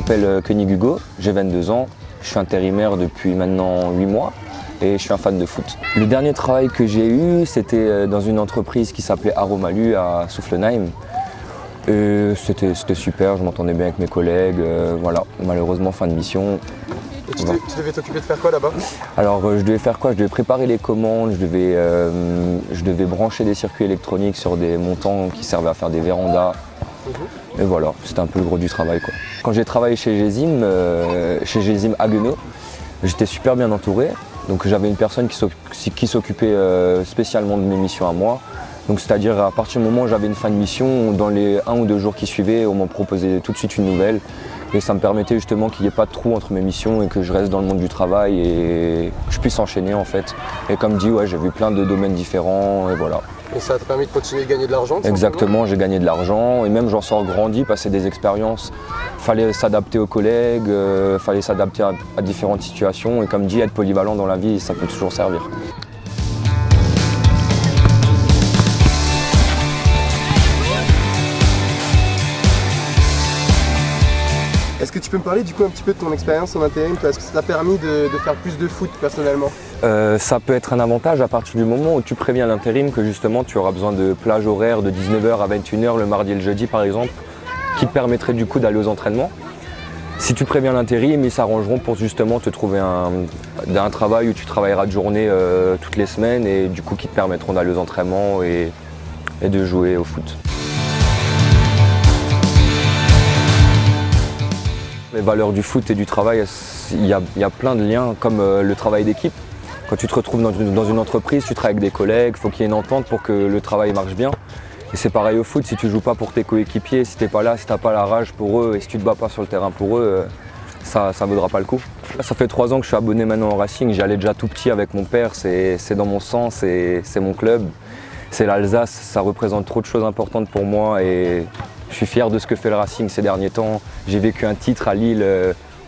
m'appelle Koenig Hugo, j'ai 22 ans, je suis intérimaire depuis maintenant 8 mois et je suis un fan de foot. Le dernier travail que j'ai eu, c'était dans une entreprise qui s'appelait Aromalu à Soufflenheim. C'était super, je m'entendais bien avec mes collègues, voilà, malheureusement fin de mission. Et tu devais t'occuper de faire quoi là-bas? Alors je devais faire quoi? Je devais préparer les commandes, je devais brancher des circuits électroniques sur des montants qui servaient à faire des vérandas. Et voilà, c'était un peu le gros du travail, quoi. Quand j'ai travaillé chez Gesim Haguenau, j'étais super bien entouré. Donc j'avais une personne qui s'occupait spécialement de mes missions à moi. Donc c'est-à-dire à partir du moment où j'avais une fin de mission, dans les 1 ou 2 jours qui suivaient, on m'en proposait tout de suite une nouvelle. Et ça me permettait justement qu'il n'y ait pas de trou entre mes missions et que je reste dans le monde du travail et que je puisse enchaîner en fait. Et comme dit, ouais, j'ai vu plein de domaines différents et voilà. Et ça t'a permis de continuer de gagner de l'argent? Exactement, j'ai gagné de l'argent et même j'en sors grandi, passer des expériences. Fallait s'adapter aux collègues, fallait s'adapter à différentes situations et comme dit, être polyvalent dans la vie, ça peut toujours servir. Est-ce que tu peux me parler du coup un petit peu de ton expérience en intérim? Est-ce que ça t'a permis de faire plus de foot personnellement? Ça peut être un avantage à partir du moment où tu préviens l'intérim que justement tu auras besoin de plage horaire de 19h à 21h le mardi et le jeudi par exemple, qui te permettrait du coup d'aller aux entraînements. Si tu préviens l'intérim, ils s'arrangeront pour justement te trouver un travail où tu travailleras de journée toutes les semaines et du coup qui te permettront d'aller aux entraînements et de jouer au foot. Les valeurs du foot et du travail, il y a plein de liens comme le travail d'équipe. Quand tu te retrouves dans une entreprise, tu travailles avec des collègues, il faut qu'il y ait une entente pour que le travail marche bien. Et c'est pareil au foot, si tu ne joues pas pour tes coéquipiers, si tu n'es pas là, si tu n'as pas la rage pour eux et si tu ne te bats pas sur le terrain pour eux, ça ne vaudra pas le coup. Ça fait 3 ans que je suis abonné maintenant au Racing, j'y allais déjà tout petit avec mon père, c'est dans mon sang, c'est mon club. C'est l'Alsace, ça représente trop de choses importantes pour moi et je suis fier de ce que fait le Racing ces derniers temps. J'ai vécu un titre à Lille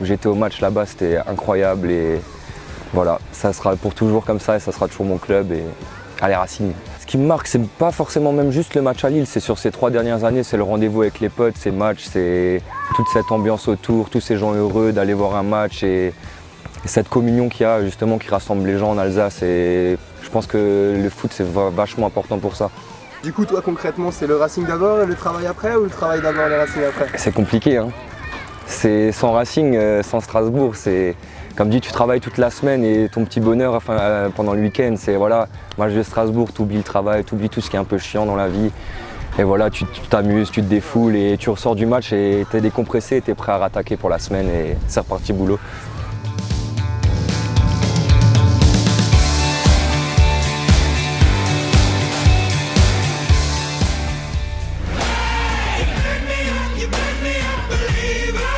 où j'étais au match là-bas, c'était incroyable et voilà, ça sera pour toujours comme ça et ça sera toujours mon club et allez Racing. Ce qui me marque, c'est pas forcément même juste le match à Lille, c'est sur ces 3 dernières années, c'est le rendez-vous avec les potes, ces matchs, c'est toute cette ambiance autour, tous ces gens heureux d'aller voir un match et cette communion qu'il y a justement qui rassemble les gens en Alsace et je pense que le foot c'est vachement important pour ça. Du coup toi concrètement c'est le Racing d'abord et le travail après ou le travail d'abord et le Racing après? C'est compliqué hein. C'est sans Racing, sans Strasbourg, c'est comme dit tu travailles toute la semaine et ton petit bonheur pendant le week-end c'est voilà, moi je vais à Strasbourg, tu oublies le travail, tu oublies tout ce qui est un peu chiant dans la vie. Et voilà, tu t'amuses, tu te défoules et tu ressors du match et tu es décompressé et tu es prêt à rattaquer pour la semaine et c'est reparti boulot.